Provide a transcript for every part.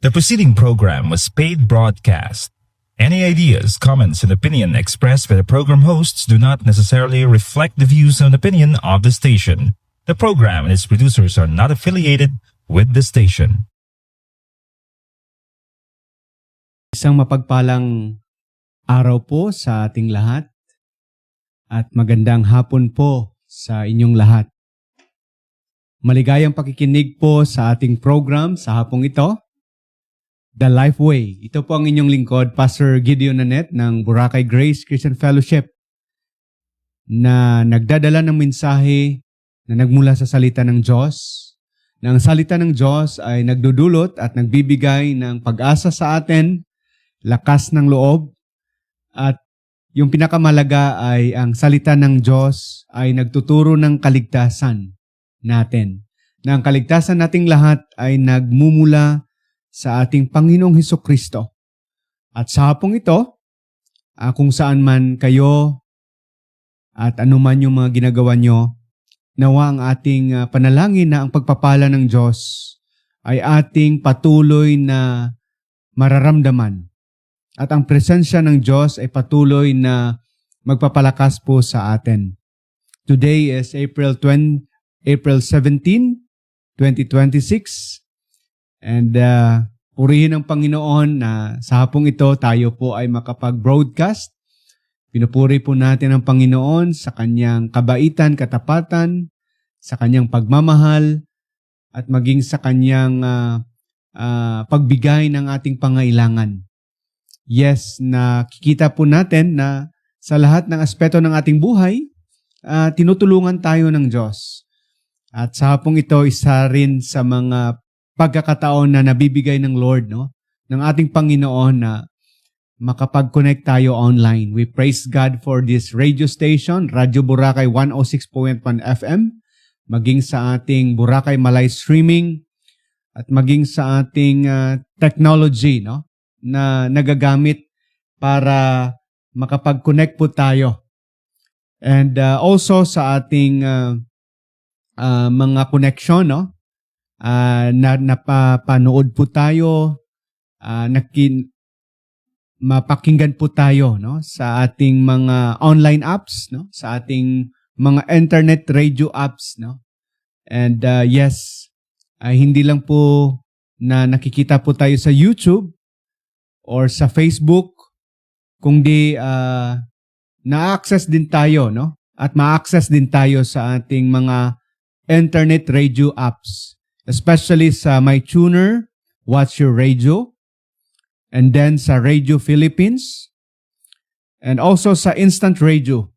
The preceding program was paid broadcast. Any ideas, comments, and opinion expressed by the program hosts do not necessarily reflect the views and opinion of the station. The program and its producers are not affiliated with the station. Isang mapagpalang araw po sa ating lahat at magandang hapon po sa inyong lahat. Maligayang pakikinig po sa ating program sa hapong ito, The Life Way. Ito po ang inyong lingkod, Pastor Gideon Nanette ng Boracay Grace Christian Fellowship na nagdadala ng mensahe na nagmula sa salita ng Diyos. Na ang salita ng Diyos ay nagdudulot at nagbibigay ng pag-asa sa atin, lakas ng loob, at yung pinakamalaga ay ang salita ng Diyos ay nagtuturo ng kaligtasan natin. Na ang kaligtasan nating lahat ay nagmumula sa ating Panginoong Hesukristo. At sa hapong ito, kung saan man kayo at anuman yung mga ginagawa nyo, nawa ang ating panalangin na ang pagpapala ng Diyos ay ating patuloy na mararamdaman. At ang presensya ng Diyos ay patuloy na magpapalakas po sa atin. Today is April 17, 2026. And purihin ang Panginoon na sa hapong ito tayo po ay makapag-broadcast. Pinupuri po natin ang Panginoon sa kanyang kabaitan, katapatan, sa kanyang pagmamahal, at maging sa kanyang pagbigay ng ating pangailangan. Yes, nakikita po natin na sa lahat ng aspeto ng ating buhay, tinutulungan tayo ng Diyos. At sa hapong ito, isa rin sa mga pagkakataon na nabibigay ng Lord, ng ating Panginoon na makapag-connect tayo online. We praise God for this radio station, Radyo Boracay 106.1 FM, maging sa ating Boracay Malay streaming, at maging sa ating technology na nagagamit para makapag-connect po tayo. And also sa ating mga connection, napapanood po tayo, mapakinggan po tayo sa ating mga online apps, sa ating mga internet radio apps. And yes, hindi lang po na nakikita po tayo sa YouTube or sa Facebook, kundi na-access din tayo, at ma-access din tayo sa ating mga internet radio apps. Especially sa MyTuner, Watch Your Radio, and then sa Radio Philippines, and also sa Instant Radio,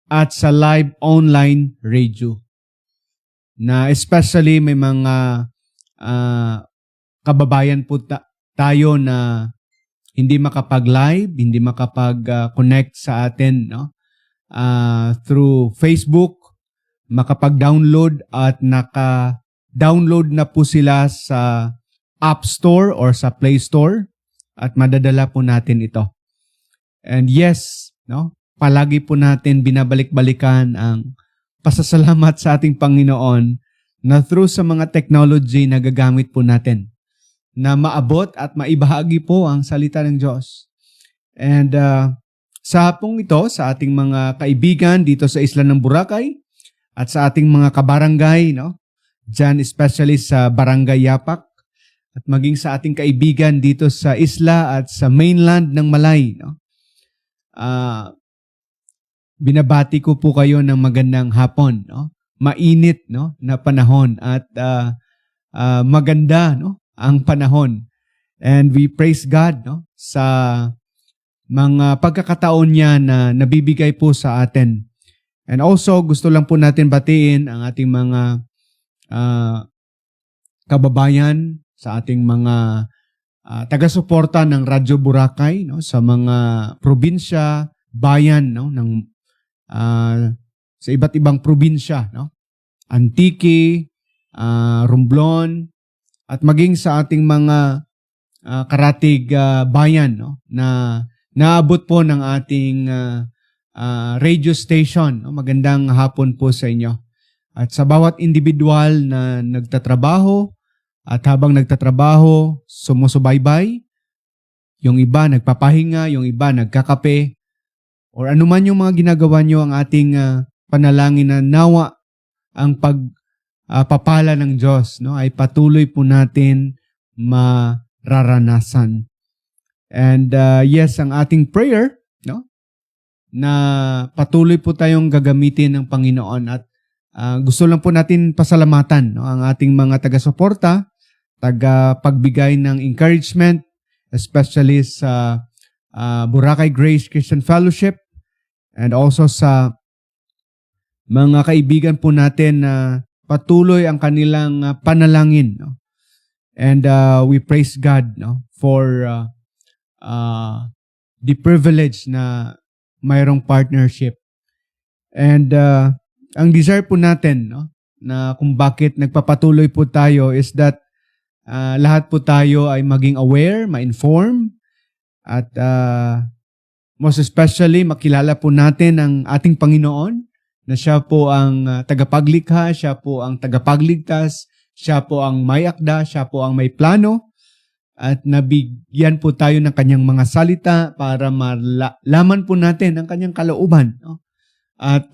at sa Live Online Radio. Na especially may mga kababayan po tayo na hindi makapag-live, hindi makapag-connect sa atin through Facebook, makapag-download at naka-download na po sila sa App Store or sa Play Store at madadala po natin ito. And yes, palagi po natin binabalik-balikan ang pasasalamat sa ating Panginoon na through sa mga technology na gagamit po natin na maabot at maibahagi po ang salita ng Diyos. And sa hapong ito, sa ating mga kaibigan dito sa Isla ng Boracay at sa ating mga kabarangay, dyan especially sa Barangay Yapak, at maging sa ating kaibigan dito sa isla at sa mainland ng Malay. Binabati ko po kayo ng magandang hapon. Mainit na panahon at maganda ang panahon. And we praise God sa mga pagkakataon niya na nabibigay po sa atin. And also, gusto lang po natin batiin ang ating mga kababayan, sa ating mga taga-suporta ng Radyo Boracay, sa mga probinsya, bayan sa iba't ibang probinsya, Antique, Romblon, at maging sa ating mga karatig bayan na naabot po ng ating radio station. Magandang hapon po sa inyo. At sa bawat individual na nagtatrabaho At habang nagtatrabaho, sumusubaybay, yung iba nagpapahinga, yung iba nagkakape, or anuman yung mga ginagawa nyo, ang ating panalangin na nawa ang pagpapala ng Diyos, no, ay patuloy po natin mararanasan. And yes, ang ating prayer, no, na patuloy po tayong gagamitin ng Panginoon, at gusto lang po natin pasalamatan, no, ang ating mga taga-suporta, taga-pagbigay ng encouragement, especially sa Boracay Grace Christian Fellowship, and also sa mga kaibigan po natin na patuloy ang kanilang panalangin, no? And we praise God, no, for the privilege na mayroong partnership. And ang desire po natin, no, na kung bakit nagpapatuloy po tayo is that lahat po tayo ay maging aware, ma-inform, at most especially makilala po natin ang ating Panginoon, na siya po ang tagapaglikha, siya po ang tagapagligtas, siya po ang may akda, siya po ang may plano, at nabigyan po tayo ng kanyang mga salita para malaman po natin ang kanyang kalooban, no? At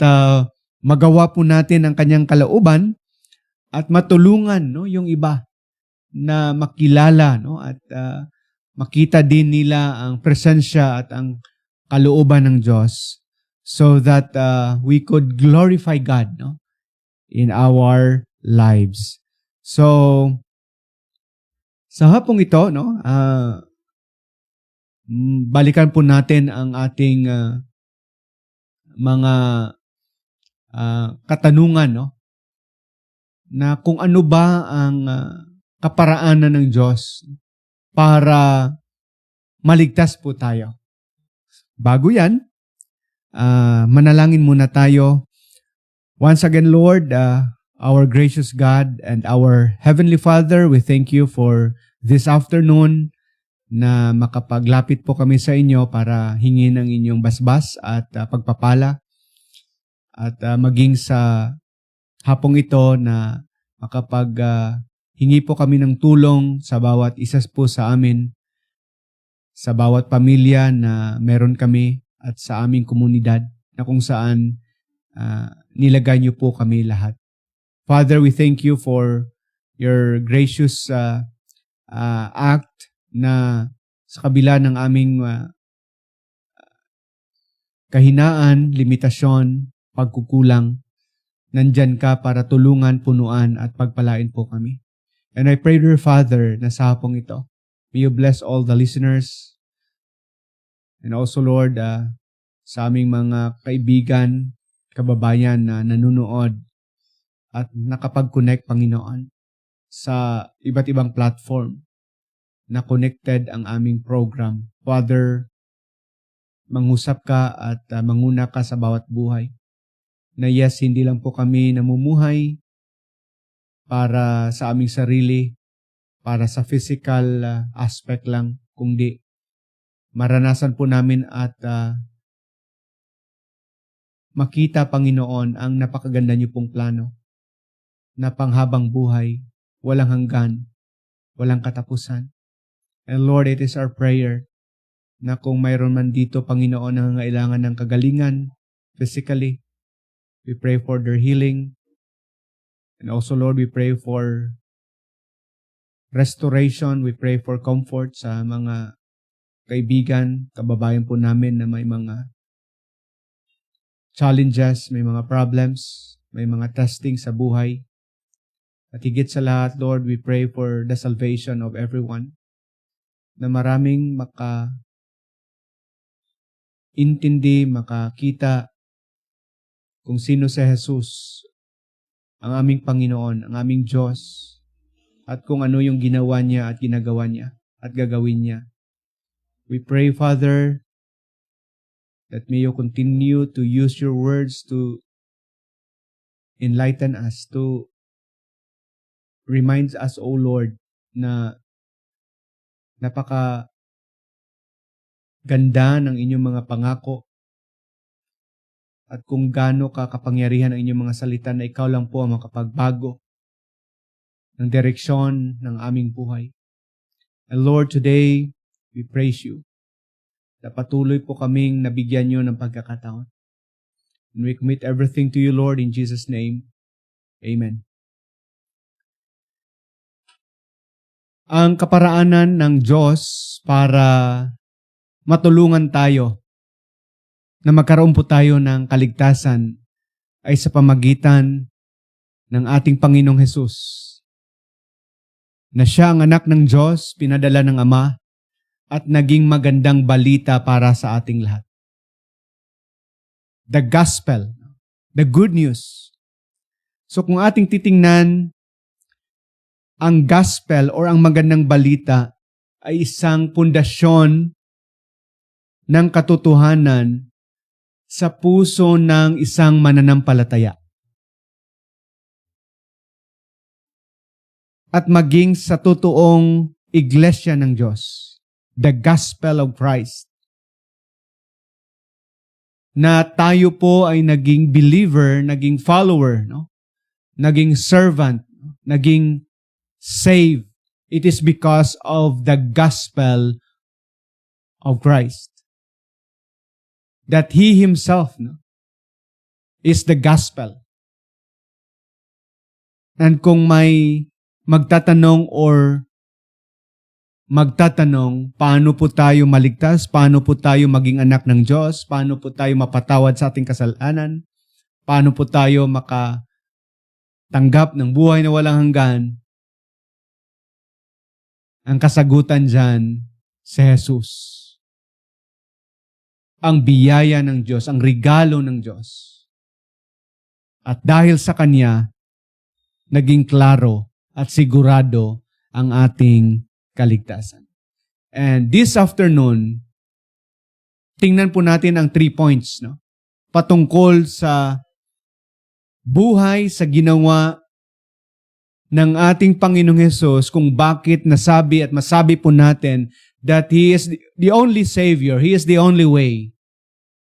magawa po natin ang kanyang kalooban at matulungan, no, yung iba na makilala, no, at makita din nila ang presensya at ang kalooban ng Diyos, so that we could glorify God, no, in our lives. So sa hapong ito, no, balikan po natin ang ating mga katanungan, no, na kung ano ba ang kaparaanan ng Diyos para maligtas po tayo. Bago yan, manalangin muna tayo. Once again, Lord, our gracious God and our Heavenly Father, we thank you for this afternoon na makapaglapit po kami sa inyo para hingin ang inyong basbas at pagpapala, at maging sa hapong ito na hingi po kami ng tulong sa bawat isa po sa amin, sa bawat pamilya na meron kami, at sa aming komunidad na kung saan nilagay niyo po kami lahat. Father, we thank you for your gracious act na sa kabila ng aming kahinaan, limitasyon, pagkukulang, nandyan ka para tulungan, punuan, at pagpalain po kami. And I pray, dear Father, na sa hapong ito, may you bless all the listeners, and also, Lord, sa aming mga kaibigan, kababayan na nanonood at nakapag-connect, Panginoon, sa iba't ibang platform na connected ang aming program. Father, mangusap ka at manguna ka sa bawat buhay. Na yes, hindi lang po kami namumuhay para sa aming sarili, para sa physical aspect lang, kundi maranasan po namin at makita, Panginoon, ang napakaganda niyo pong plano na panghabang buhay, walang hanggan, walang katapusan. And Lord, it is our prayer na kung mayroon man dito, Panginoon, na nangangailangan ng kagalingan physically, we pray for their healing. And also, Lord, we pray for restoration. We pray for comfort sa mga kaibigan, kababayan po namin na may mga challenges, may mga problems, may mga testing sa buhay. At higit sa lahat, Lord, we pray for the salvation of everyone, na maraming makaintindi, makakita kung sino si Jesus, ang aming Panginoon, ang aming Diyos, at kung ano yung ginawa niya at ginagawa niya at gagawin niya. We pray, Father, that may you continue to use your words to enlighten us, to remind us, O Lord, na napaka ganda ng inyong mga pangako, at kung gaano ka kapangyarihan ang inyong mga salita na ikaw lang po ang makapagbago. ng direksyon ng aming buhay. And Lord, today, we praise you na patuloy po kaming nabigyan nyo ng pagkakataon. And we commit everything to you, Lord, in Jesus' name. Amen. Ang kaparaanan ng Diyos para matulungan tayo na magkaroon po tayo ng kaligtasan ay sa pamagitan ng ating Panginoong Hesus, na siya ang anak ng Diyos, pinadala ng Ama, at naging magandang balita para sa ating lahat. The gospel, the good news. So kung ating titingnan, ang gospel or ang magandang balita ay isang pundasyon ng katotohanan sa puso ng isang mananampalataya. At maging sa totoong iglesia ng Diyos, the gospel of Christ. Na tayo po ay naging believer, naging follower, no? Naging servant, naging saved. It is because of the gospel of Christ. That He Himself, no, is the gospel. And kung may magtatanong, paano po tayo maligtas? Paano po tayo maging anak ng Diyos? Paano po tayo mapatawad sa ating kasalanan? Paano po tayo makatanggap ng buhay na walang hanggan? Ang kasagutan dyan, si Jesus. Ang biyaya ng Diyos, ang regalo ng Diyos. At dahil sa Kanya, naging klaro at sigurado ang ating kaligtasan. And this afternoon, tingnan po natin ang 3 points, no? Patungkol sa buhay, sa ginawa ng ating Panginoong Hesus, kung bakit nasabi at masabi po natin that He is the only Savior, He is the only way.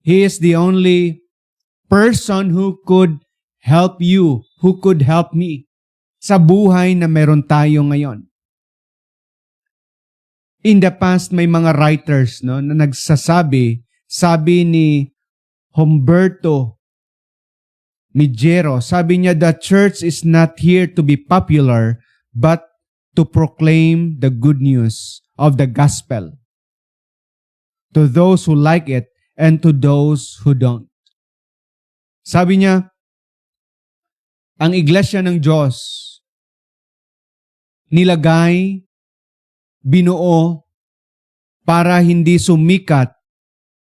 He is the only person who could help you, who could help me sa buhay na meron tayo ngayon. In the past, may mga writers, no, na nagsasabi, sabi ni Humberto Mijero, sabi niya, the church is not here to be popular, but to proclaim the good news of the gospel to those who like it and to those who don't. Sabi niya, ang iglesia ng Diyos nilagay, binuo, para hindi sumikat,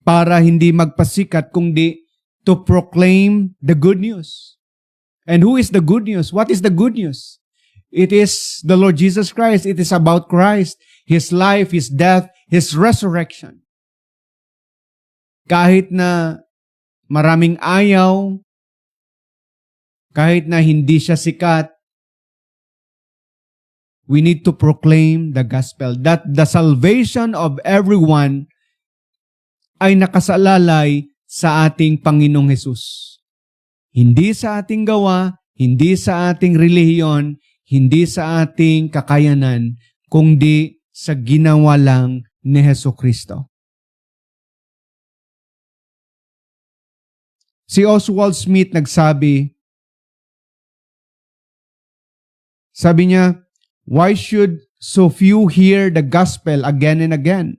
para hindi magpasikat, kundi to proclaim the good news. And who is the good news? What is the good news? It is the Lord Jesus Christ. It is about Christ, His life, His death, His resurrection. Kahit na maraming ayaw, kahit na hindi siya sikat, we need to proclaim the gospel that the salvation of everyone ay nakasalalay sa ating Panginoong Hesus. Hindi sa ating gawa, hindi sa ating relihiyon, hindi sa ating kakayanan, kundi sa ginawa lang ni Hesukristo. Si Oswald Smith nagsabi, sabi niya, why should so few hear the gospel again and again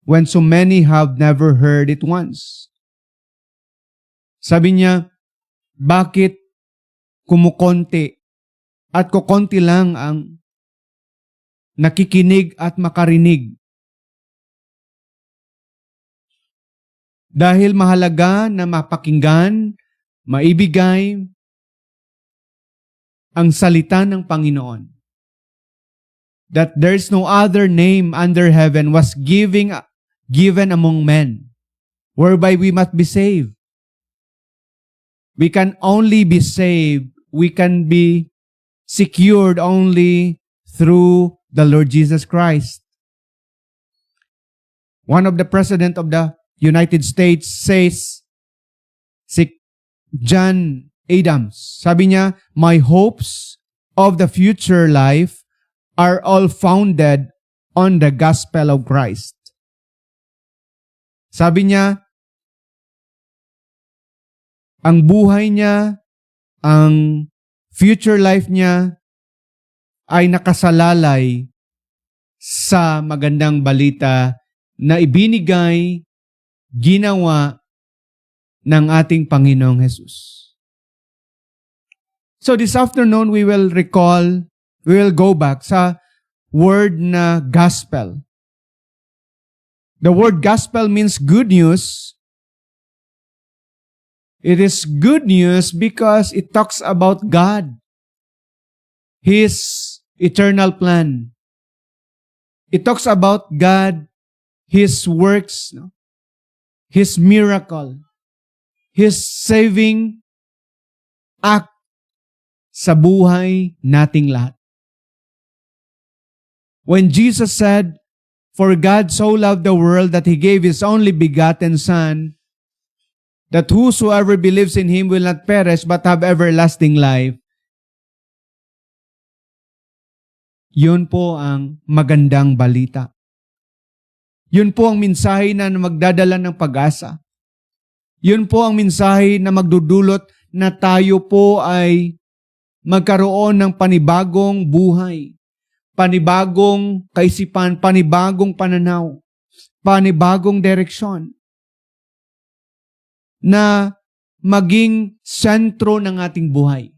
when so many have never heard it once? Sabi niya, bakit kumukonti at kukonti lang ang nakikinig at makarinig? Dahil mahalaga na mapakinggan, maibigay ang salita ng Panginoon. That there is no other name under heaven was given among men, whereby we must be saved. We can only be saved, we can be secured only through the Lord Jesus Christ. One of the President of the United States says, si John Adams, sabi niya, my hopes of the future life are all founded on the gospel of Christ. Sabi niya, ang buhay niya, ang future life niya ay nakasalalay sa magandang balita na ibinigay, ginawa ng ating Panginoong Jesus. So this afternoon, we will go back sa word na gospel. The word gospel means good news. It is good news because it talks about God, His eternal plan. It talks about God, His works, His miracle, His saving act sa buhay nating lahat. When Jesus said, "For God so loved the world that He gave His only begotten Son, that whosoever believes in Him will not perish but have everlasting life," yun po ang magandang balita. Yun po ang mensahe na magdadala ng pag-asa. Yun po ang mensahe na magdudulot na tayo po ay magkaroon ng panibagong buhay, panibagong kaisipan, panibagong pananaw, panibagong direksyon na maging sentro ng ating buhay.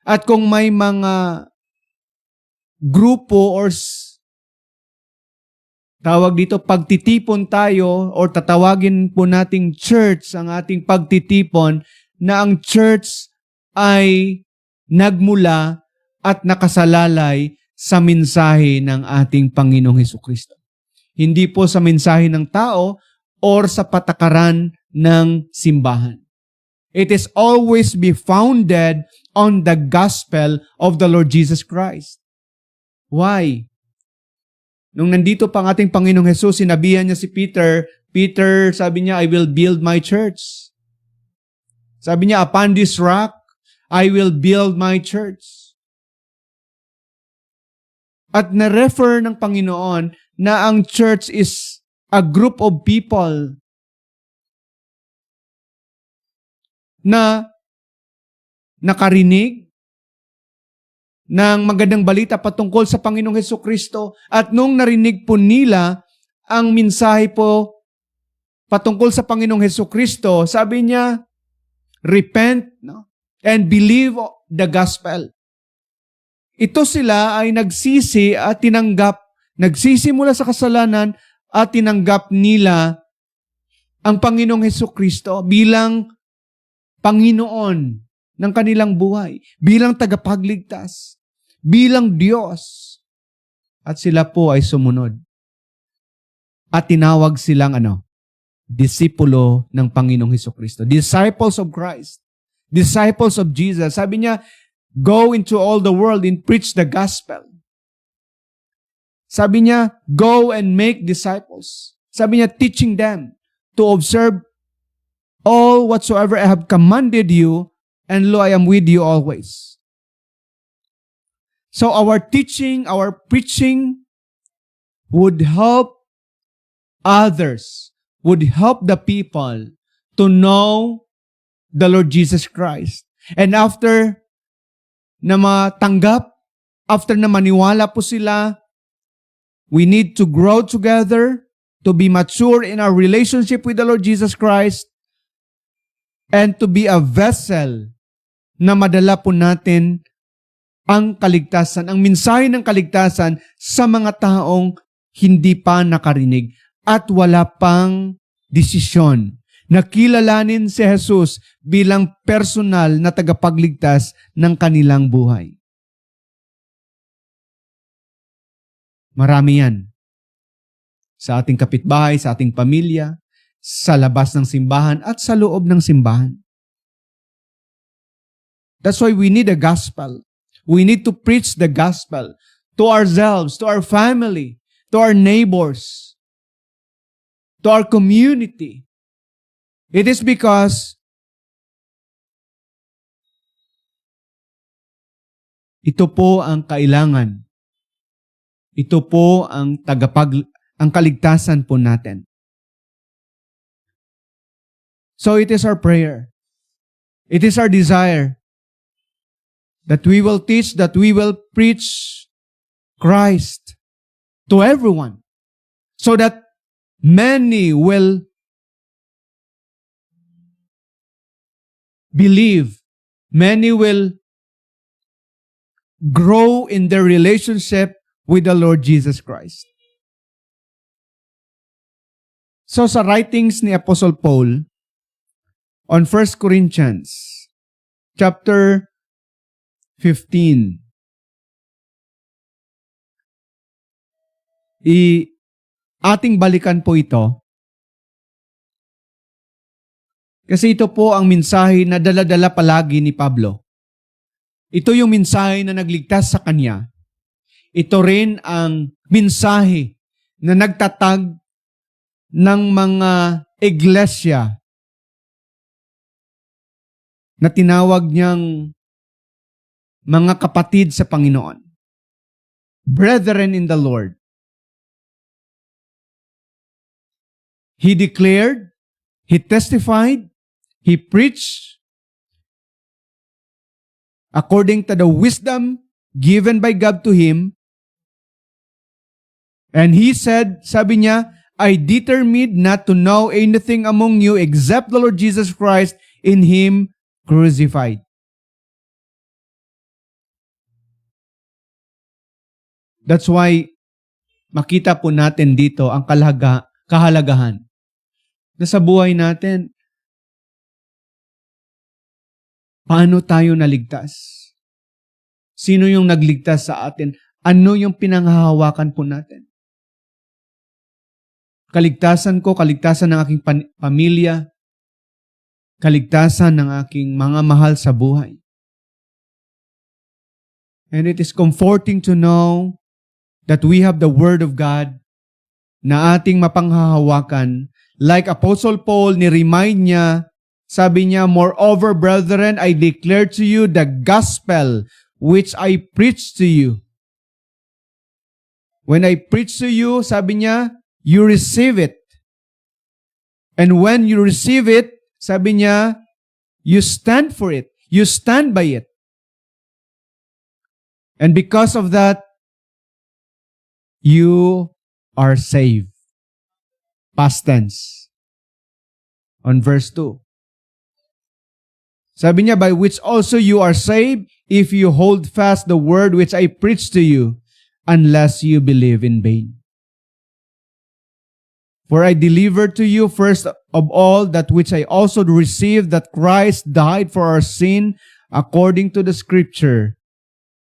At kung may mga grupo or tawag dito, pagtitipon tayo or tatawagin po nating church ang ating pagtitipon, na ang church ay nagmula at nakasalalay sa mensahe ng ating Panginoong Hesukristo. Hindi po sa mensahe ng tao or sa patakaran ng simbahan. It is always be founded on the gospel of the Lord Jesus Christ. Why? Nung nandito pa ang ating Panginoong Jesus, sinabihan niya si Peter, sabi niya, "I will build my church." Sabi niya, "Upon this rock, I will build my church." At na-refer ng Panginoon na ang church is a group of people na nakarinig ng magandang balita patungkol sa Panginoong Hesukristo, at nung narinig po nila ang mensahe po patungkol sa Panginoong Hesukristo, sabi niya, repent and believe the gospel. Ito sila ay nagsisi at nagsisi mula sa kasalanan at tinanggap nila ang Panginoong Hesukristo bilang Panginoon ng kanilang buhay, bilang tagapagligtas, bilang Diyos. At sila po ay sumunod. At tinawag silang disipulo ng Panginoong Hesukristo. Disciples of Christ. Disciples of Jesus. Sabi niya, go into all the world and preach the gospel. Sabi niya, go and make disciples. Sabi niya, teaching them to observe all whatsoever I have commanded you, and lo, I am with you always. So our teaching, our preaching would help others, would help the people to know the Lord Jesus Christ. And after na matanggap, after na maniwala po sila, we need to grow together, to be mature in our relationship with the Lord Jesus Christ, and to be a vessel na madala po natin ang kaligtasan, ang mensahe ng kaligtasan sa mga taong hindi pa nakarinig at wala pang desisyon na kilalanin si Jesus bilang personal na tagapagligtas ng kanilang buhay. Marami yan. Sa ating kapitbahay, sa ating pamilya, sa labas ng simbahan at sa loob ng simbahan. That's why we need a gospel. We need to preach the gospel to ourselves, to our family, to our neighbors, to our community. It is because Ito po ang kailangan. Ito po ang ang kaligtasan po natin. So it is our prayer. It is our desire that we will teach, that we will preach Christ to everyone so that many will believe, many will grow in their relationship with the Lord Jesus Christ. So sa writings ni Apostle Paul on 1 Corinthians chapter 15, ating balikan po ito. Kasi ito po ang mensahe na dala-dala palagi ni Pablo. Ito yung mensahe na nagligtas sa kanya. Ito rin ang mensahe na nagtatag ng mga iglesia na tinawag niyang mga kapatid sa Panginoon. Brethren in the Lord. He declared, he testified, he preached according to the wisdom given by God to him. And he said, sabi niya, I determined not to know anything among you except the Lord Jesus Christ, in Him crucified. That's why makita po natin dito ang kahalagahan na sa buhay natin, paano tayo naligtas? Sino yung nagligtas sa atin? Ano yung pinanghahawakan po natin? Kaligtasan ko, kaligtasan ng aking pamilya, kaligtasan ng aking mga mahal sa buhay. And it is comforting to know that we have the Word of God na ating mapanghahawakan. Like Apostle Paul, ni-remind niya, sabi niya, moreover, brethren, I declare to you the gospel which I preach to you. When I preach to you, sabi niya, you receive it. And when you receive it, sabi niya, you stand for it. You stand by it. And because of that, you are saved. Past tense. On verse 2. Sabi niya, by which also you are saved, if you hold fast the word which I preach to you, unless you believe in vain. For I delivered to you first of all that which I also received, that Christ died for our sin according to the Scripture,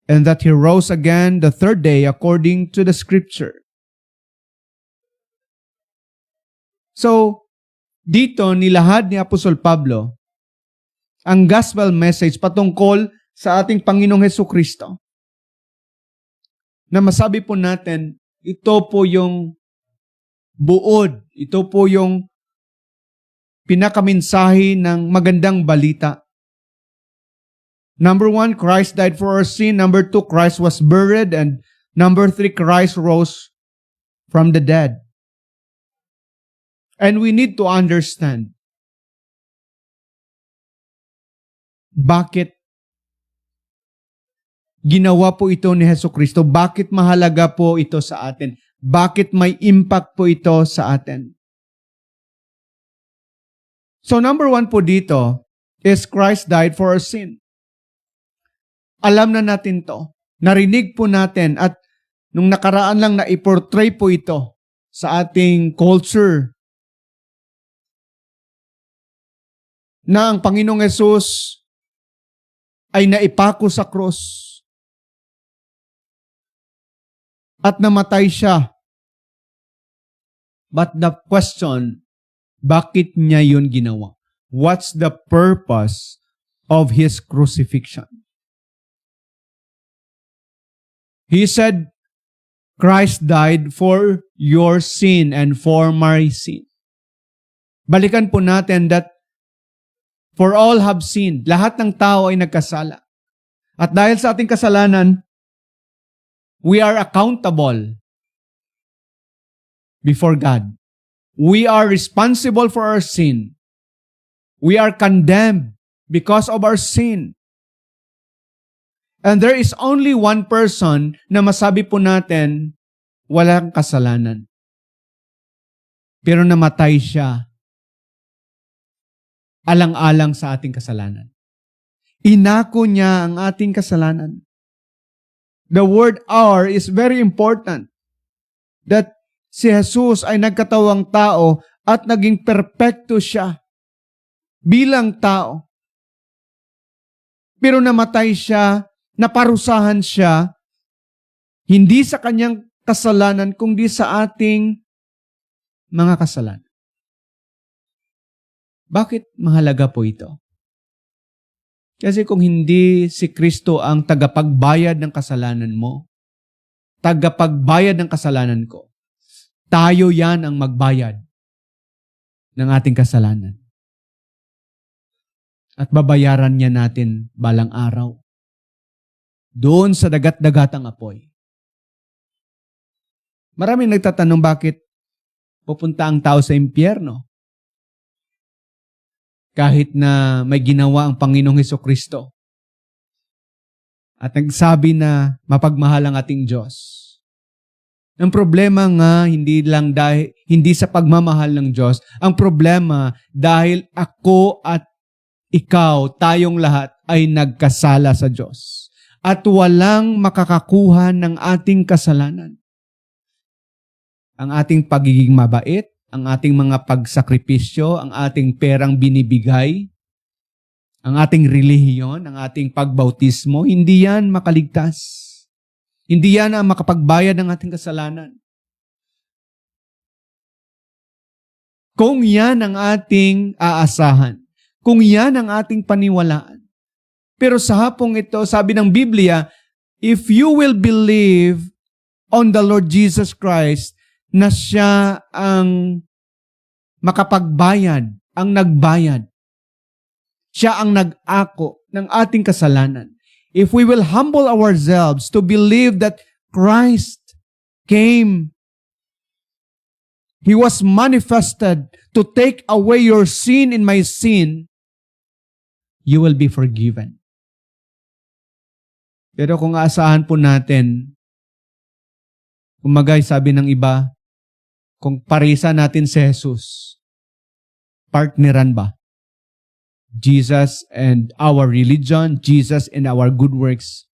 and that He rose again the third day according to the Scripture. So, dito nilahad ni Apostol Pablo ang gospel message patungkol sa ating Panginoong Hesukristo. Na masabi po natin, ito po yung buod. Ito po yung pinakaminsahe ng magandang balita. Number 1, Christ died for our sin. Number 2, Christ was buried. And number 3, Christ rose from the dead. And we need to understand bakit ginawa po ito ni Hesukristo. Bakit mahalaga po ito sa atin? Bakit may impact po ito sa atin? So number 1 po dito is Christ died for our sin. Alam na natin to. Narinig po natin at nung nakaraan lang na i-portray po ito sa ating culture na ang Panginoong Hesus ay naipako sa krus at namatay siya. But the question, bakit niya yun ginawa? What's the purpose of His crucifixion? He said, Christ died for your sin and for my sin. Balikan po natin that for all have sinned. Lahat ng tao ay nagkasala. At dahil sa ating kasalanan, we are accountable before God. We are responsible for our sin. We are condemned because of our sin. And there is only one person na masabi po natin, walang kasalanan. Pero namatay siya alang-alang sa ating kasalanan. Inako niya ang ating kasalanan. The word "our" is very important. That si Jesus ay nagkatawang tao at naging perpekto siya bilang tao. Pero namatay siya, naparusahan siya, hindi sa kanyang kasalanan, kundi sa ating mga kasalanan. Bakit mahalaga po ito? Kasi kung hindi si Kristo ang tagapagbayad ng kasalanan mo, tagapagbayad ng kasalanan ko, tayo yan ang magbayad ng ating kasalanan. At babayaran niya natin balang araw. Doon sa dagat-dagatang apoy. Maraming nagtatanong bakit pupunta ang tao sa impyerno. Kahit na may ginawa ang Panginoong Hesukristo. At nagsabi na mapagmahal ang ating Diyos. Ang problema nga hindi sa pagmamahal ng Diyos. Ang problema dahil ako at ikaw, tayong lahat ay nagkasala sa Diyos. At walang makakakuha ng ating kasalanan. Ang ating pagiging mabait, ang ating mga pagsakripisyo, ang ating perang binibigay, ang ating relihiyon, ang ating pagbautismo, hindi yan makaligtas. Hindi yan ang makapagbayad ng ating kasalanan. Kung yan ang ating aasahan, kung yan ang ating paniwalaan. Pero sa hapong ito, sabi ng Biblia, if you will believe on the Lord Jesus Christ, na siya ang makapagbayad, ang nagbayad. Siya ang nag-ako ng ating kasalanan. If we will humble ourselves to believe that Christ came, He was manifested to take away your sin and my sin, you will be forgiven. Pero kung aasahan po natin, kumagay sabi ng iba, kung parisa natin si Jesus, partneran ba? Jesus and our religion, Jesus and our good works,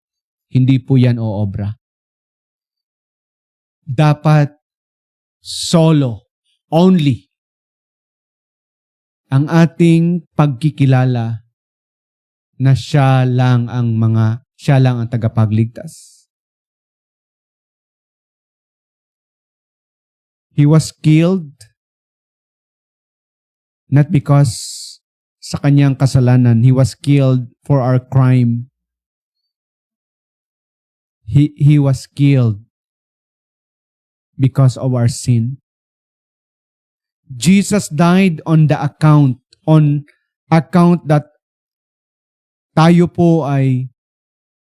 hindi po yan o obra. Dapat solo, only, ang ating pagkikilala na siya lang ang tagapagligtas. He was killed not because sa kanyang kasalanan. He was killed for our crime. He was killed because of our sin. Jesus died on account that tayo po ay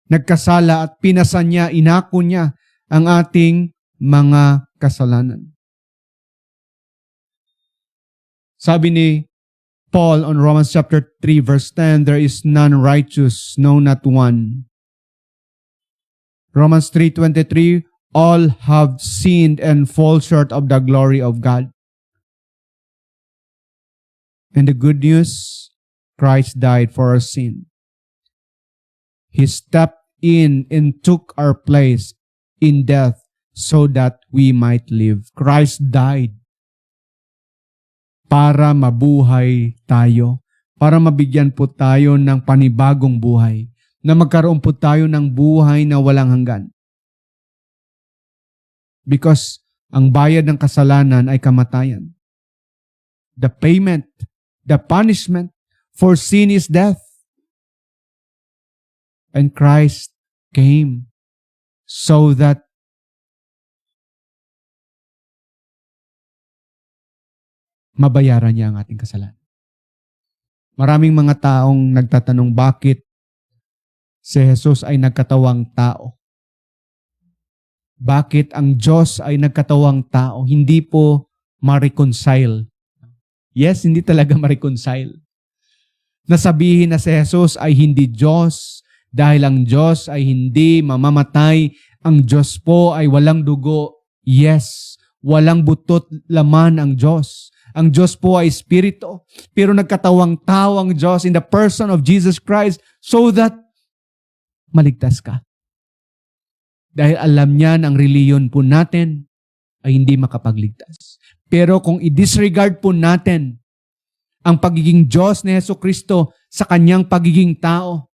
nagkasala at pinasa niya, inako niya ang ating mga kasalanan. Sabi ni Paul on Romans chapter 3 verse 10, there is none righteous, no not one. Romans 3:23, all have sinned and fall short of the glory of God. And the good news, Christ died for our sin. He stepped in and took our place in death so that we might live. Christ died para mabuhay tayo, para mabigyan po tayo ng panibagong buhay, na magkaroon po tayo ng buhay na walang hanggan. Because ang bayad ng kasalanan ay kamatayan. The payment, the punishment for sin is death. And Christ came so that mabayaran niya ang ating kasalanan. Maraming mga taong nagtatanong bakit si Jesus ay nagkatawang tao. Bakit ang Diyos ay nagkatawang tao? Hindi po ma-reconcile. Yes, hindi talaga ma-reconcile. Nasabihin na si Jesus ay hindi Diyos dahil ang Diyos ay hindi mamamatay. Ang Diyos po ay walang dugo. Yes, walang butot laman ang Diyos. Ang Diyos po ay Espiritu. Pero nagkatawang tao ang Diyos in the person of Jesus Christ so that maligtas ka. Dahil alam niya na ang reliyon po natin ay hindi makapagligtas. Pero kung i-disregard po natin ang pagiging Diyos ni Jesucristo sa kanyang pagiging tao,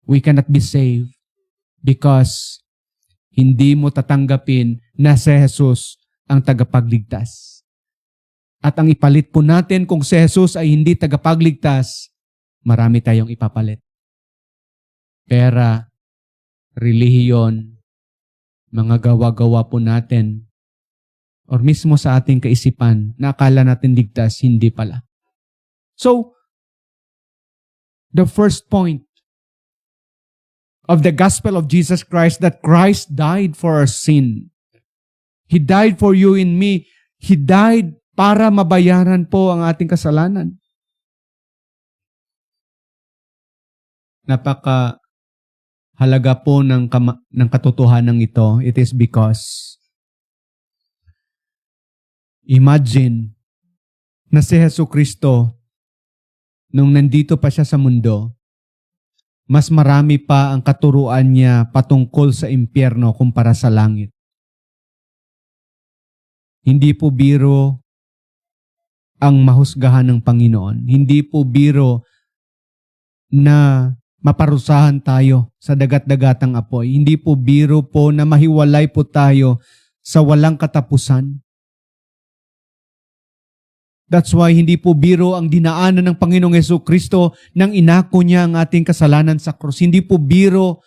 we cannot be saved because hindi mo tatanggapin na si Jesus ang tagapagligtas. At ang ipalit po natin kung si Jesus ay hindi tagapagligtas, marami tayong ipapalit. Pera, relihiyon, mga gawa-gawa po natin, or mismo sa ating kaisipan na akala natin ligtas, hindi pala. So, the first point of the gospel of Jesus Christ, that Christ died for our sin. He died for you and me. He died para mabayaran po ang ating kasalanan. Halaga po ng katotohanan ito. It is because imagine na si Jesucristo nung nandito pa siya sa mundo, mas marami pa ang katuruan niya patungkol sa impyerno kumpara sa langit. Hindi po biro ang mahusgahan ng Panginoon. Hindi po biro na maparusahan tayo sa dagat-dagatang apoy. Hindi po biro po na mahiwalay po tayo sa walang katapusan. That's why hindi po biro ang dinaanan ng Panginoong Jesucristo nang inako niya ang ating kasalanan sa krus. Hindi po biro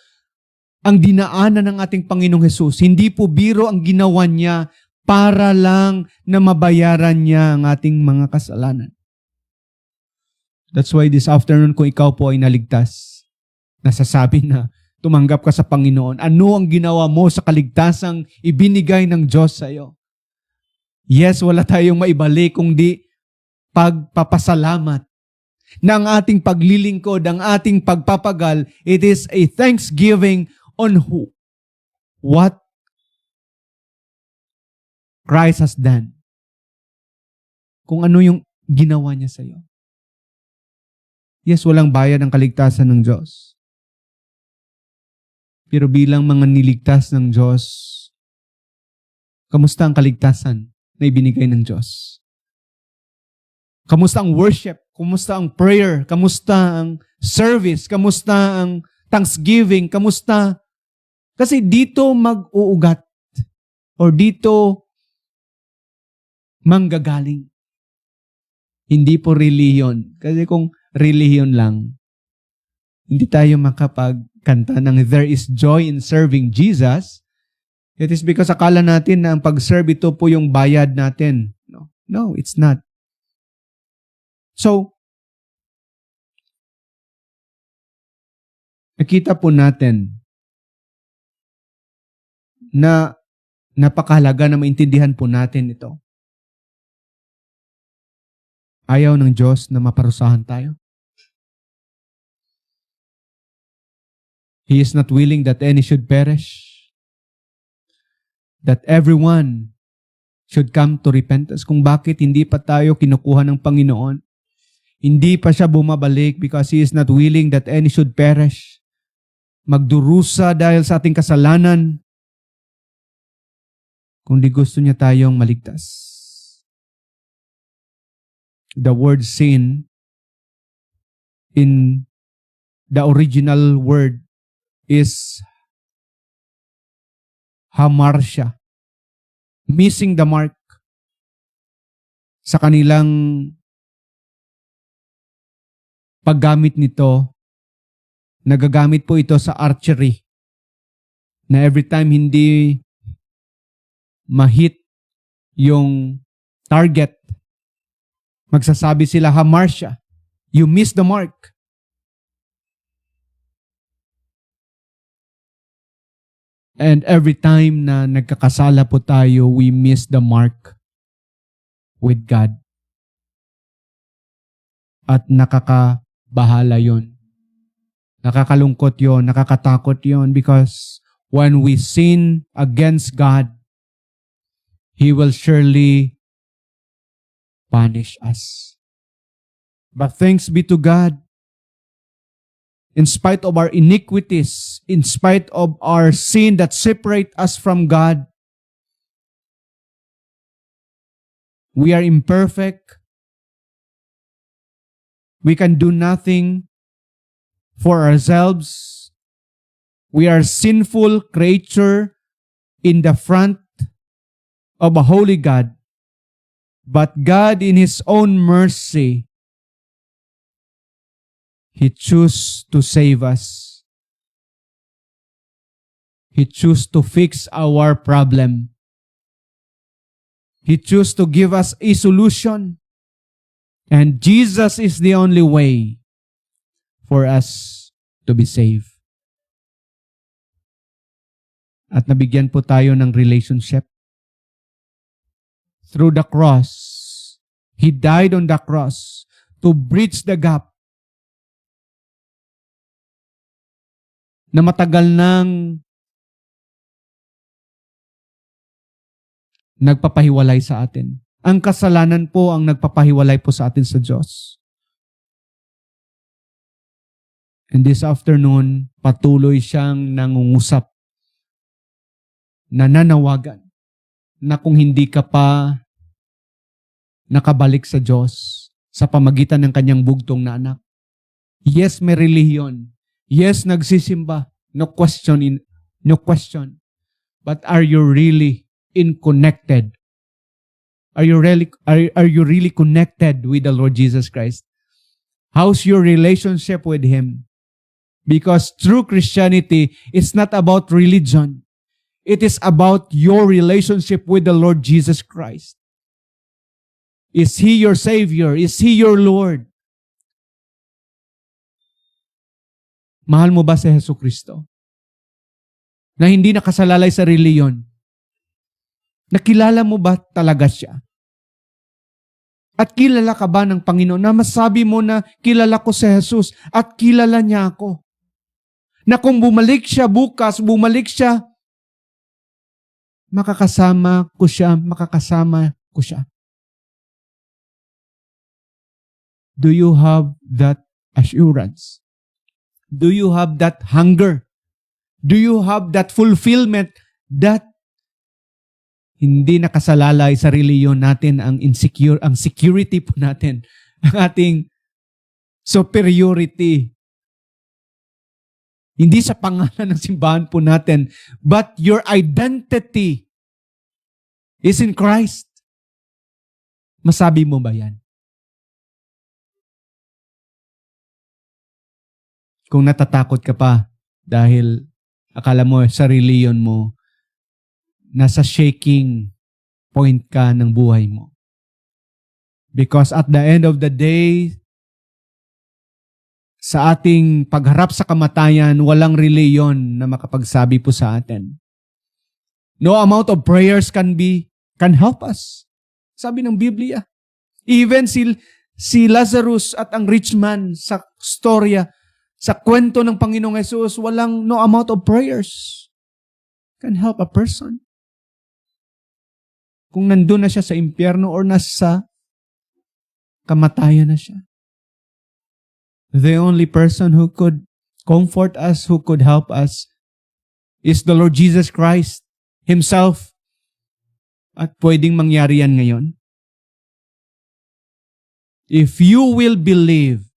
ang dinaanan ng ating Panginoong Jesus. Hindi po biro ang ginawa niya para lang na mabayaran niya ang ating mga kasalanan. That's why this afternoon, kung ikaw po ay naligtas, nasasabi na tumanggap ka sa Panginoon. Ano ang ginawa mo sa kaligtasang ibinigay ng Diyos sa iyo? Yes, wala tayong maibalik kundi pagpapasalamat na ang ating paglilingkod, ang ating pagpapagal, it is a thanksgiving on what Christ has done. Kung ano yung ginawa niya sa iyo. Yes, walang bayad ang kaligtasan ng Diyos. Pero bilang mga niligtas ng Diyos, kamusta ang kaligtasan na ibinigay ng Diyos? Kamusta ang worship? Kamusta ang prayer? Kamusta ang service? Kamusta ang thanksgiving? Kamusta? Kasi dito mag-uugat or dito manggagaling. Hindi po relihiyon. Kasi kung relihiyon lang, hindi tayo makapagkanta ng there is joy in serving Jesus. It is because akala natin na ang pag-serve ito po yung bayad natin. No, it's not. So, nakita po natin na napakahalaga na maintindihan po natin ito. Ayaw ng Diyos na maparusahan tayo. He is not willing that any should perish, that everyone should come to repentance. Kung bakit hindi pa tayo kinukuha ng Panginoon, hindi pa siya bumabalik because He is not willing that any should perish. Magdurusa dahil sa ating kasalanan, kundi gusto niya tayong maligtas. The word sin in the original word is hamartia, missing the mark. Sa kanilang paggamit nito, nagagamit po ito sa archery, na every time hindi ma-hit yung target, magsasabi sila, hamartia, you miss the mark. And every time na nagkakasala po tayo, we miss the mark with God. At nakakabahala yon. Nakakalungkot yon, nakakatakot yon, because when we sin against God, He will surely punish us. But thanks be to God, in spite of our iniquities, in spite of our sin that separate us from God, we are imperfect. We can do nothing for ourselves. We are sinful creature in the front of a holy God. But God, in His own mercy, He chose to save us. He chose to fix our problem. He chose to give us a solution. And Jesus is the only way for us to be saved. At nabigyan po tayo ng relationship. Through the cross, He died on the cross to bridge the gap na matagal nang nagpapahiwalay sa atin. Ang kasalanan po ang nagpapahiwalay po sa atin sa Diyos. And this afternoon, patuloy siyang nangungusap, nananawagan, na kung hindi ka pa nakabalik sa Diyos sa pamagitan ng kanyang bugtong na anak. Yes, may relihiyon. Yes, nagsisimba. No question. But are you really connected? Are you really connected with the Lord Jesus Christ? How's your relationship with Him? Because true Christianity is not about religion. It is about your relationship with the Lord Jesus Christ. Is He your Savior? Is He your Lord? Mahal mo ba si Jesucristo? Na hindi nakasalalay sa reliyon? Nakilala mo ba talaga siya? At kilala ka ba ng Panginoon na masabi mo na kilala ko si Jesus at kilala niya ako? Na kung bumalik siya bukas, makakasama ko siya. Do you have that assurance? Do you have that hunger? Do you have that fulfillment that hindi nakasalalay sa reliyon natin ang security po natin, ang ating superiority. Hindi sa pangalan ng simbahan po natin, but your identity is in Christ. Masabi mo ba yan? Kung natatakot ka pa dahil akala mo sa reliyon mo, nasa shaking point ka ng buhay mo. Because at the end of the day, sa ating pagharap sa kamatayan, walang reliyon na makapagsabi po sa atin. No amount of prayers can help us. Sabi ng Biblia. Even si Lazarus at ang rich man sa storya, sa kwento ng Panginoong Hesus, no amount of prayers can help a person. Kung nandun na siya sa impyerno or nasa kamatayan na siya. The only person who could comfort us, who could help us, is the Lord Jesus Christ Himself. At pwedeng mangyari yan ngayon. If you will believe.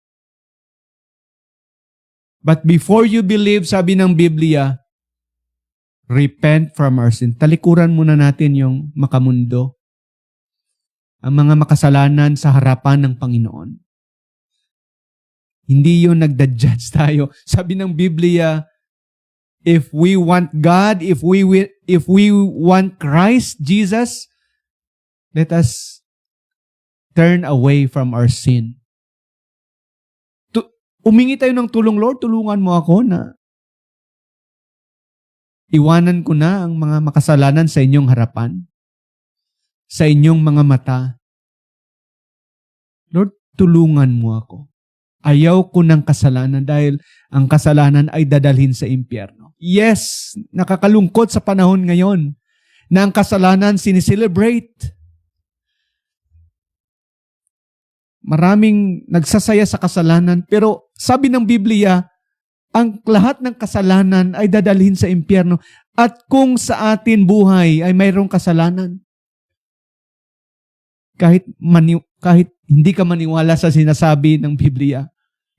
But before you believe, sabi ng Biblia, repent from our sin. Talikuran muna natin yung makamundo. Ang mga makasalanan sa harapan ng Panginoon. Hindi yun nagda-judge tayo. Sabi ng Biblia, if we want God, if we want Christ, Jesus, let us turn away from our sin. Umingi tayo ng tulong, Lord, tulungan mo ako na Iwanan ko na ang mga makasalanan sa inyong harapan, sa inyong mga mata. Lord, tulungan mo ako. Ayaw ko ng kasalanan dahil ang kasalanan ay dadalhin sa impyerno. Yes, nakakalungkot sa panahon ngayon na ang kasalanan sinicelebrate. Maraming nagsasaya sa kasalanan, pero sabi ng Biblia, ang lahat ng kasalanan ay dadalhin sa impyerno. At kung sa atin buhay ay mayroong kasalanan, kahit hindi ka maniwala sa sinasabi ng Biblia,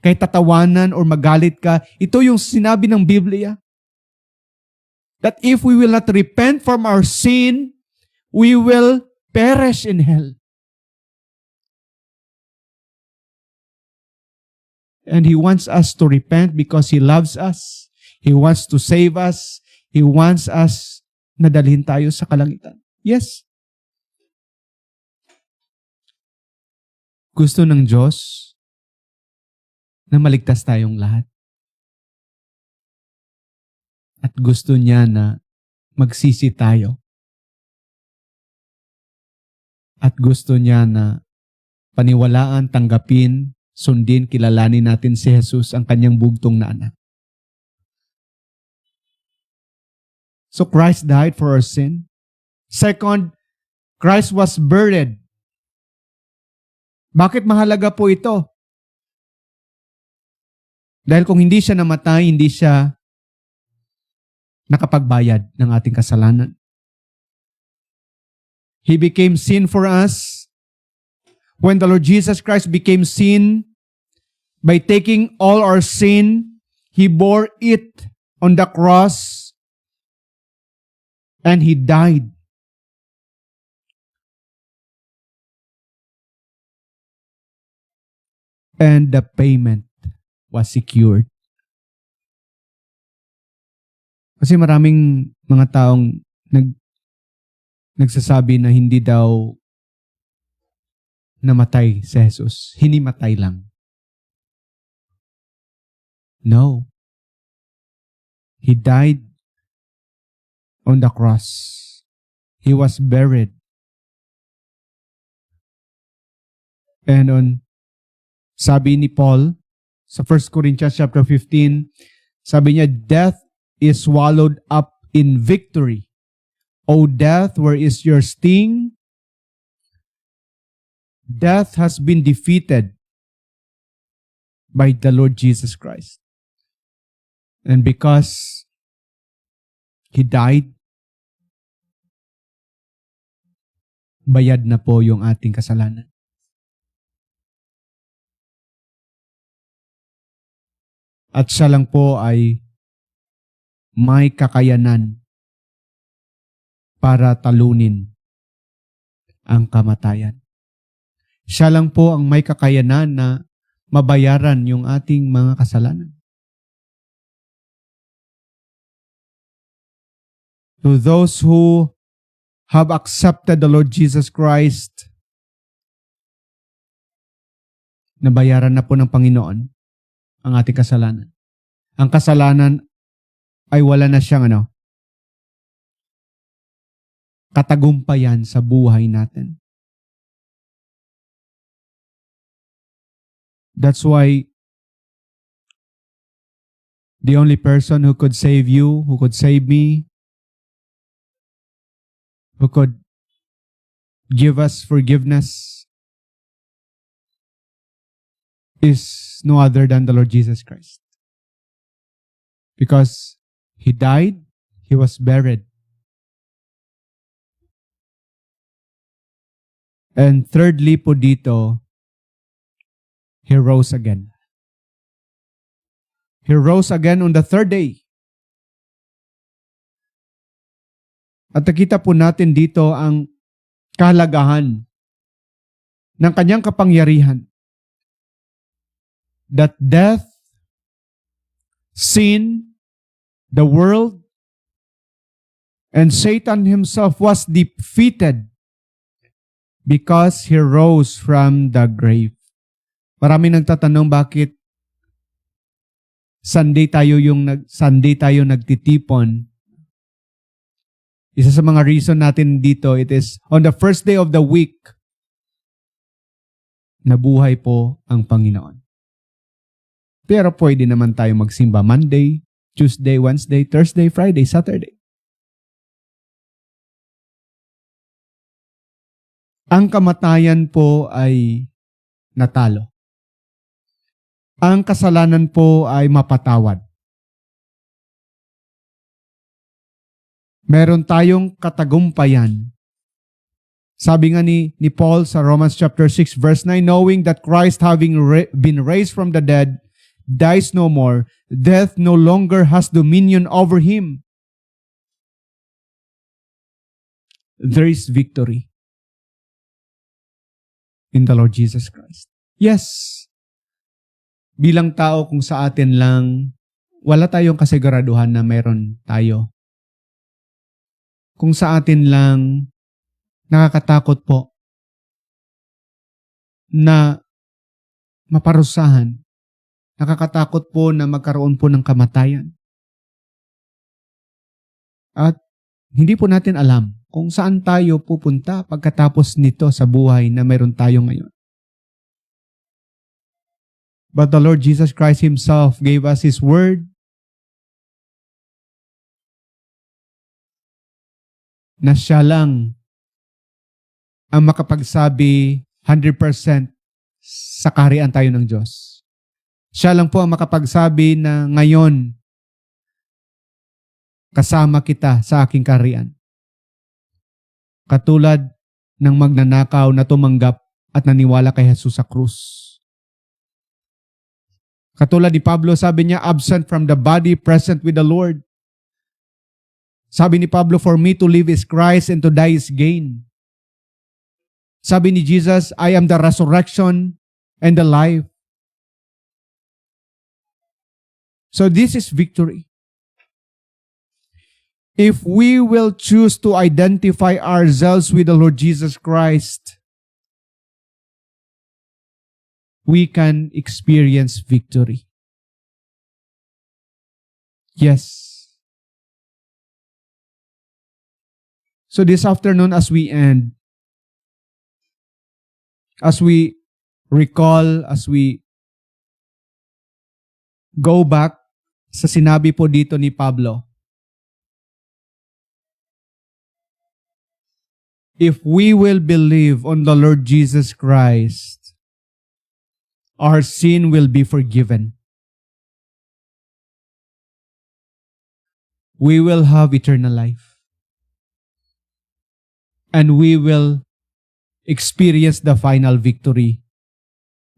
kahit tatawanan or magalit ka, ito yung sinabi ng Biblia. That if we will not repent from our sin, we will perish in hell. And He wants us to repent because He loves us. He wants to save us. He wants us na dalhin tayo sa kalangitan. Yes. Gusto ng Diyos na maligtas tayong lahat. At gusto niya na magsisi tayo. At gusto niya na paniwalaan, tanggapin, sundin, kilalanin natin si Jesus, ang kanyang bugtong na anak. So Christ died for our sin. Second, Christ was buried. Bakit mahalaga po ito? Dahil kung hindi siya namatay, hindi siya nakapagbayad ng ating kasalanan. He became sin for us. When the Lord Jesus Christ became sin, by taking all our sin, He bore it on the cross and He died. And the payment was secured. Kasi maraming mga taong nagsasabi na hindi daw namatay si Jesus. Hinimatay lang. No. He died on the cross. He was buried. And sabi ni Paul sa 1 Corinthians chapter 15, sabi niya, death is swallowed up in victory. O death, where is your sting? Death has been defeated by the Lord Jesus Christ. And because He died, bayad na po yung ating kasalanan. At siya lang po ay may kakayanan para talunin ang kamatayan. Siya lang po ang may kakayanan na mabayaran yung ating mga kasalanan. To those who have accepted the Lord Jesus Christ, nabayaran na po ng Panginoon ang ating kasalanan. Ang kasalanan ay wala na siyang katagumpayan sa buhay natin. That's why the only person who could save you, who could save me, who could give us forgiveness is no other than the Lord Jesus Christ. Because He died, He was buried. And thirdly po dito, He rose again. He rose again on the third day. At nakita po natin dito ang kahalagahan ng kanyang kapangyarihan. That death, sin, the world, and Satan himself was defeated because He rose from the grave. Maraming nagtatanong bakit Sunday tayo nagtitipon Isa sa mga reason natin dito, it is on the first day of the week, nabuhay po ang Panginoon. Pero pwede naman tayo magsimba Monday, Tuesday, Wednesday, Thursday, Friday, Saturday. Ang kamatayan po ay natalo. Ang kasalanan po ay mapatawad. Meron tayong katagumpayan. Sabi nga ni Paul sa Romans chapter 6 verse 9, knowing that Christ having been raised from the dead, dies no more, death no longer has dominion over him. There is victory in the Lord Jesus Christ. Yes, bilang tao kung sa atin lang, wala tayong kasiguraduhan na meron tayo. Kung sa atin lang, nakakatakot po na maparusahan. Nakakatakot po na magkaroon po ng kamatayan. At hindi po natin alam kung saan tayo pupunta pagkatapos nito sa buhay na meron tayo ngayon. But the Lord Jesus Christ Himself gave us His word na siya lang ang makapagsabi 100% sa kaharian tayo ng Diyos. Siya lang po ang makapagsabi na ngayon kasama kita sa aking kaharian. Katulad ng magnanakaw na tumanggap at naniwala kay Jesus sa krus. Katulad ni Pablo, sabi niya, absent from the body, present with the Lord. Sabi ni Pablo, for me to live is Christ and to die is gain. Sabi ni Jesus, I am the resurrection and the life. So this is victory. If we will choose to identify ourselves with the Lord Jesus Christ, we can experience victory. Yes. So this afternoon as we end, as we recall, as we go back sa sinabi po dito ni Pablo, if we will believe on the Lord Jesus Christ, our sin will be forgiven. We will have eternal life. And we will experience the final victory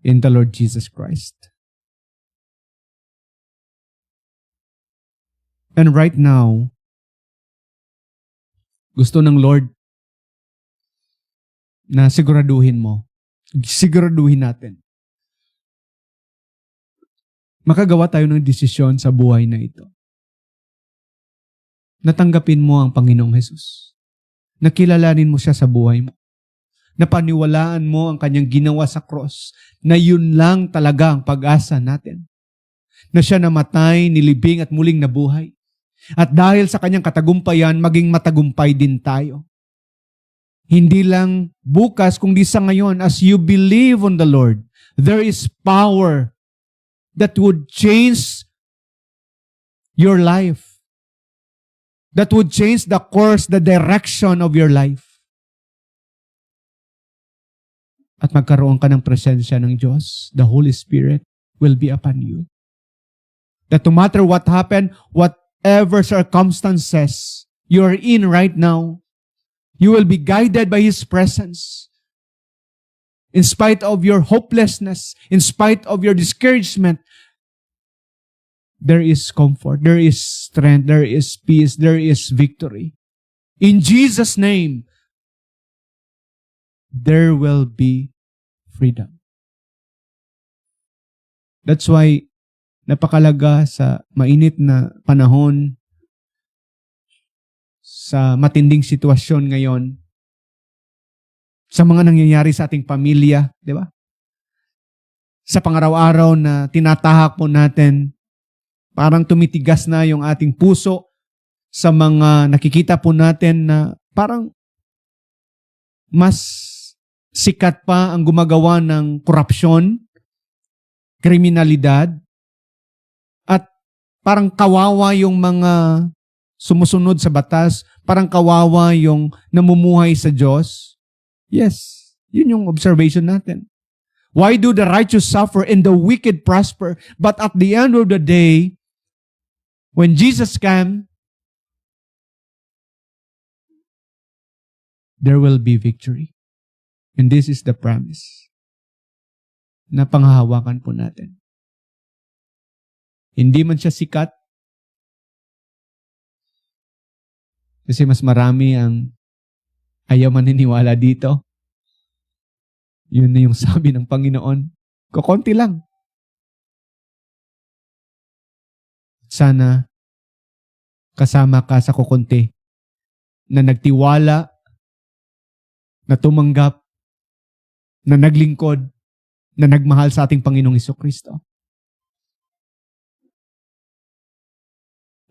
in the Lord Jesus Christ. And right now, gusto ng Lord na siguraduhin natin. Makagawa tayo ng desisyon sa buhay na ito. Natanggapin mo ang Panginoong Jesus. Nakilalanin mo siya sa buhay mo. Napaniwalaan mo ang kanyang ginawa sa cross, na yun lang talaga ang pag-asa natin. Na siya namatay, nilibing at muling nabuhay. At dahil sa kanyang katagumpayan, maging matagumpay din tayo. Hindi lang bukas, kundi sa ngayon, as you believe on the Lord, there is power that would change your life. That would change the course, the direction of your life. At magkaroon ka ng presensya ng Diyos, the Holy Spirit will be upon you. That no matter what happened, whatever circumstances you're in right now, you will be guided by His presence. In spite of your hopelessness, in spite of your discouragement, there is comfort, there is strength, there is peace, there is victory. In Jesus' name, there will be freedom. That's why napakalaga sa mainit na panahon, sa matinding sitwasyon ngayon, sa mga nangyayari sa ating pamilya, di ba? Sa pangaraw-araw na tinatahak po natin, parang tumitigas na yung ating puso sa mga nakikita po natin na parang mas sikat pa ang gumagawa ng korupsyon, kriminalidad, at parang kawawa yung mga sumusunod sa batas, parang kawawa yung namumuhay sa Diyos. Yes, yun yung observation natin. Why do the righteous suffer and the wicked prosper? But at the end of the day, when Jesus came, there will be victory. And this is the promise na panghahawakan po natin. Hindi man siya sikat, kasi mas marami ang ayaw maniniwala dito. Yun na yung sabi ng Panginoon. Kukunti lang. Sana kasama ka sa kukunti na nagtiwala, na tumanggap, na naglingkod, na nagmahal sa ating Panginoong Hesukristo.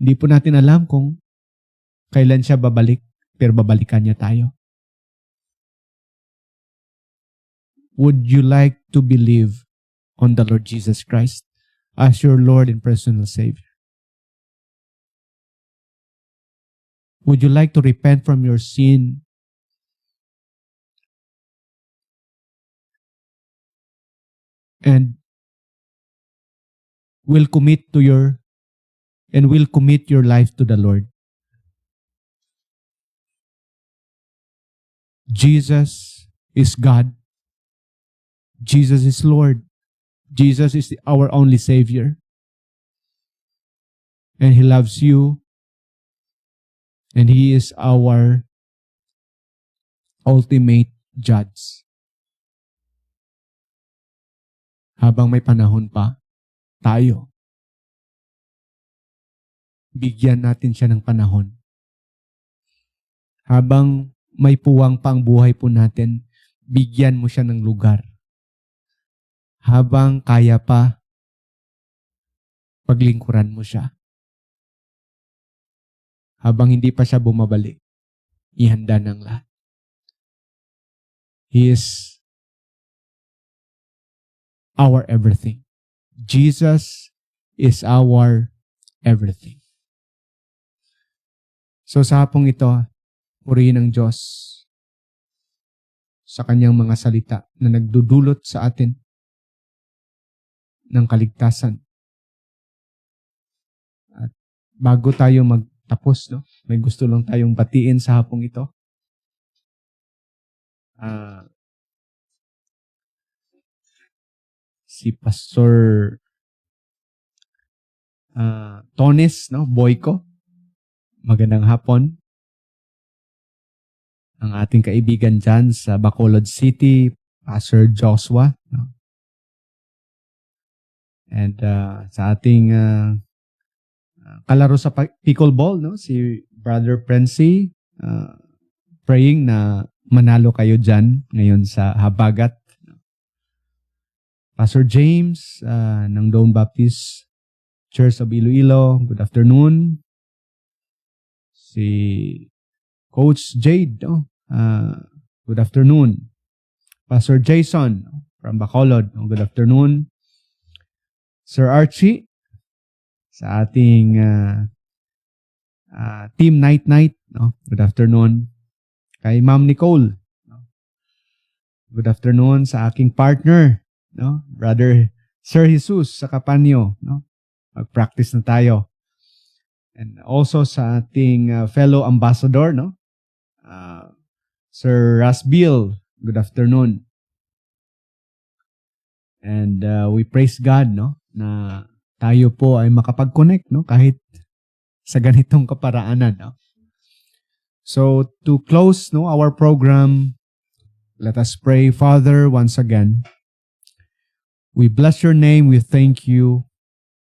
Hindi po natin alam kung kailan siya babalik, pero babalikan niya tayo. Would you like to believe on the Lord Jesus Christ as your Lord and personal Savior? Would you like to repent from your sin and will commit your life to the Lord? Jesus is God. Jesus is Lord. Jesus is our only Savior. And He loves you. And He is our ultimate judge. Habang may panahon pa, tayo, bigyan natin siya ng panahon. Habang may puwang pa ang buhay po natin, bigyan mo siya ng lugar. Habang kaya pa, paglingkuran mo siya. Habang hindi pa siya bumabalik, ihanda ng lahat. He is our everything. Jesus is our everything. So sa hapong ito, purihin ang Diyos sa kanyang mga salita na nagdudulot sa atin ng kaligtasan. At bago tayo magtapos, may gusto lang tayong batiin sa hapong ito. Si Pastor Tones, Boyko. Magandang hapon. Ang ating kaibigan dyan sa Bacolod City, Pastor Joshua. And sa ating kalaro sa pickleball, si Brother Prency, praying na manalo kayo dyan ngayon sa Habagat. Pastor James ng Dawn Baptist Church of Iloilo, good afternoon. Si Coach Jade, good afternoon. Pastor Jason from Bacolod, good afternoon. Sir Archie, sa ating team night, good afternoon. Kay Ma'am Nicole, good afternoon. Sa aking partner, Brother Sir Jesus sa Kapanyo, mag-practice na tayo. And also sa ating fellow ambassador, Sir Rasbil, good afternoon. And we praise God, na tayo po ay makapag-connect, kahit sa ganitong kaparaanan. So to close, our program, let us pray. Father, once again, we bless your name. We thank you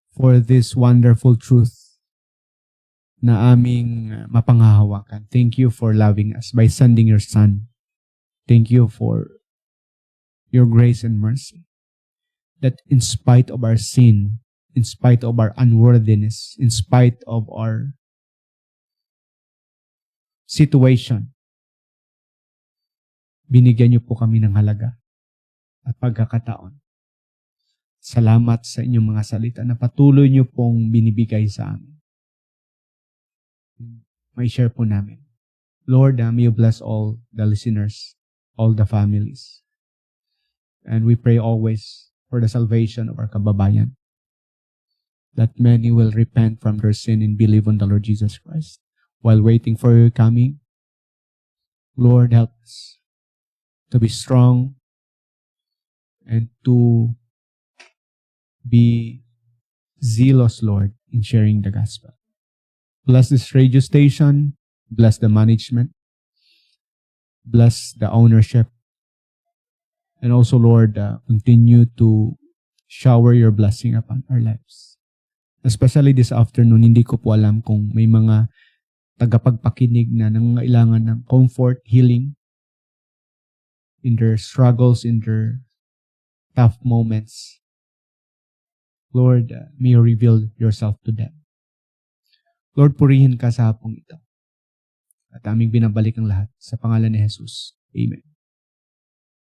for this wonderful truth na aming mapanghahawakan. Thank you for loving us by sending your Son. Thank you for your grace and mercy. That in spite of our sin, in spite of our unworthiness, in spite of our situation, binigyan niyo po kami ng halaga at pagkakataon. Salamat sa inyong mga salita na patuloy niyo pong binibigay sa amin. May share po namin. Lord, may you bless all the listeners, all the families. And we pray always for the salvation of our kababayan, that many will repent from their sin and believe on the Lord Jesus Christ. While waiting for your coming, Lord, help us to be strong and to be zealous, Lord, in sharing the gospel. Bless this radio station, bless the management, bless the ownership, and also, Lord, continue to shower your blessing upon our lives. Especially this afternoon, hindi ko po alam kung may mga tagapagpakinig na nangangailangan ng comfort, healing in their struggles, in their tough moments. Lord, may you reveal yourself to them. Lord, purihin ka sa hapong ito. At aming binabalik ang lahat sa pangalan ni Jesus. Amen.